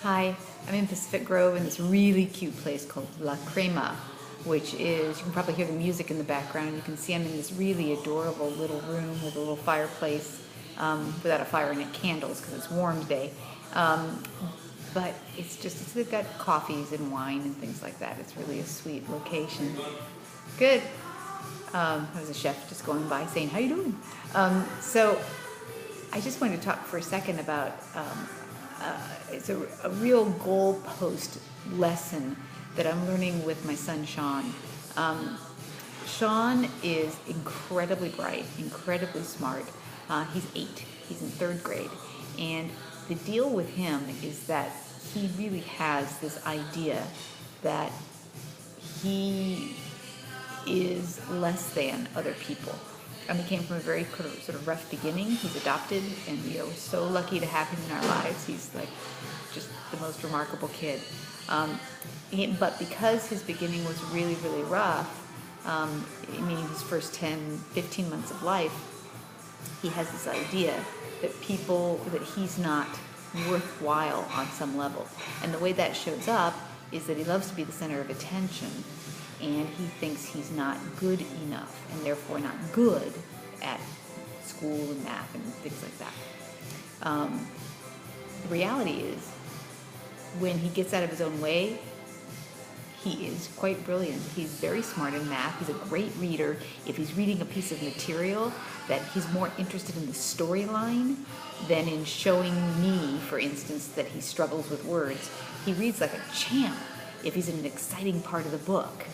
Hi, I'm in Pacific Grove in this really cute place called La Crema, which is, you can probably hear the music in the background. You can see I'm in this really adorable little room with a little fireplace, without a fire in it, candles because it's warm today. Um, but they've got coffees and wine and things like that. It's really a sweet location. Good. I was a chef just going by saying, how you doing? So I just wanted to talk for a second about it's a real goalpost lesson that I'm learning with my son Sean. Sean is incredibly bright, incredibly smart. He's 8. He's in 3rd grade, and the deal with him is that he really has this idea that he is less than other people. He came from a very sort of rough beginning. He's adopted, and we are so lucky to have him in our lives. He's like just the most remarkable kid. But because his beginning was really, really rough, meaning his first 10, 15 months of life, he has this idea that he's not worthwhile on some level. And the way that shows up is that he loves to be the center of attention, and he thinks he's not good enough and therefore not good at school and math and things like that. The reality is, when he gets out of his own way, he is quite brilliant. He's very smart in math. He's a great reader. If he's reading a piece of material, that he's more interested in the storyline than in showing me, for instance, that he struggles with words. He reads like a champ if he's in an exciting part of the book.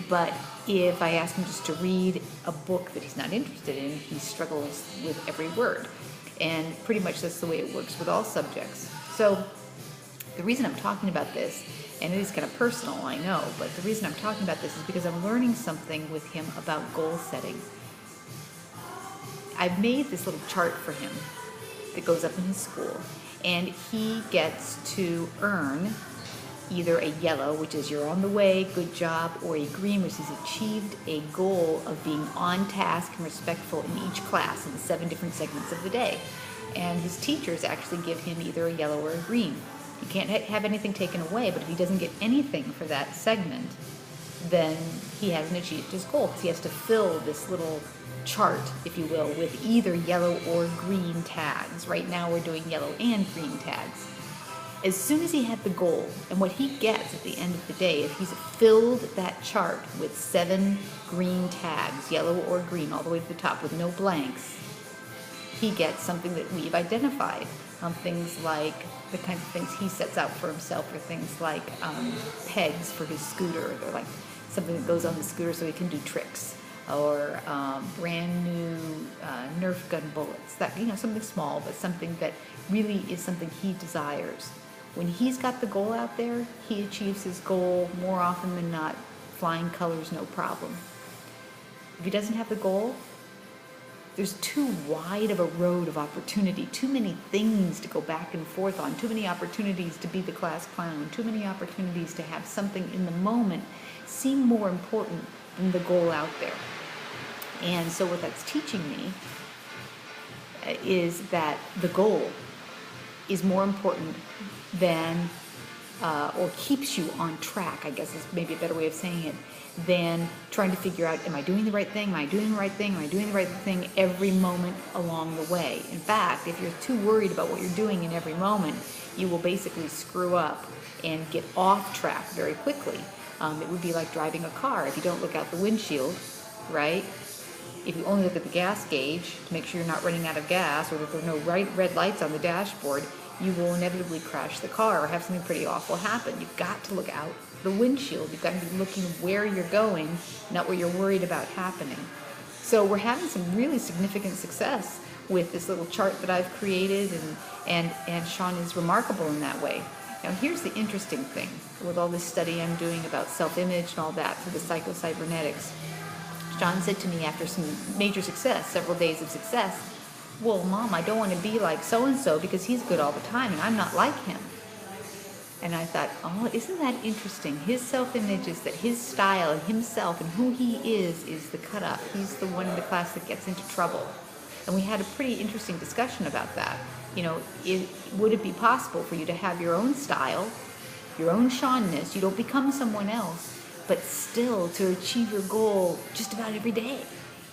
But if I ask him just to read a book that he's not interested in, he struggles with every word. And pretty much that's the way it works with all subjects. So the reason I'm talking about this, and it is kind of personal, I know, but the reason I'm talking about this is because I'm learning something with him about goal setting. I've made this little chart for him that goes up in his school, and he gets to earn either a yellow, which is you're on the way, good job, or a green, which is achieved a goal of being on task and respectful in each class in the 7 different segments of the day. And his teachers actually give him either a yellow or a green. You can't have anything taken away, but if he doesn't get anything for that segment, then he hasn't achieved his goal, because he has to fill this little chart, if you will, with either yellow or green tags. Right now we're doing yellow and green tags. As soon as he had the goal, and what he gets at the end of the day, if he's filled that chart with 7 green tags, yellow or green, all the way to the top with no blanks, he gets something that we've identified. Things like the kinds of things he sets out for himself are things like pegs for his scooter. They're like something that goes on the scooter so he can do tricks, or brand new Nerf gun bullets. That, something small, but something that really is something he desires. When he's got the goal out there, he achieves his goal more often than not. Flying colors, no problem. If he doesn't have the goal, there's too wide of a road of opportunity, too many things to go back and forth on, too many opportunities to be the class clown, too many opportunities to have something in the moment seem more important than the goal out there. And so what that's teaching me is that the goal is more important than, or keeps you on track, I guess is maybe a better way of saying it, than trying to figure out, am I doing the right thing? Am I doing the right thing? Am I doing the right thing every moment along the way? In fact, if you're too worried about what you're doing in every moment, you will basically screw up and get off track very quickly. It would be like driving a car. If you don't look out the windshield, right? If you only look at the gas gauge to make sure you're not running out of gas, or that there are no red lights on the dashboard, you will inevitably crash the car or have something pretty awful happen. You've got to look out the windshield. You've got to be looking where you're going, not what you're worried about happening. So we're having some really significant success with this little chart that I've created, and Sean is remarkable in that way. Now here's the interesting thing with all this study I'm doing about self-image and all that for the psycho-cybernetics. Sean said to me after some major success, several days of success, well, Mom, I don't want to be like so-and-so because he's good all the time and I'm not like him. And I thought, oh, isn't that interesting? His self-image is that his style and himself and who he is the cut-up. He's the one in the class that gets into trouble. And we had a pretty interesting discussion about that. You know, would it be possible for you to have your own style, your own Shaunness? You don't become someone else, but still to achieve your goal just about every day.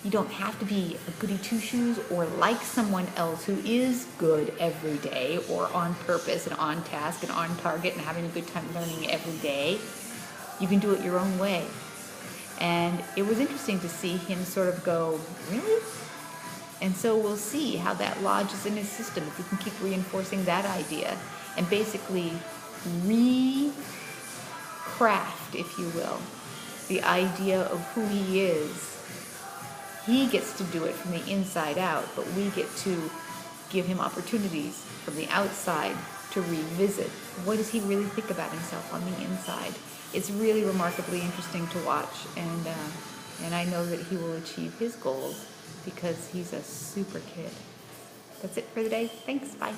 You don't have to be a goody two-shoes or like someone else who is good every day or on purpose and on task and on target and having a good time learning every day. You can do it your own way. And it was interesting to see him sort of go, really? And so we'll see how that lodges in his system, if we can keep reinforcing that idea and basically recraft, if you will, the idea of who he is. He gets to do it from the inside out, but we get to give him opportunities from the outside to revisit. What does he really think about himself on the inside? It's really remarkably interesting to watch, and I know that he will achieve his goals because he's a super kid. That's it for the day. Thanks. Bye.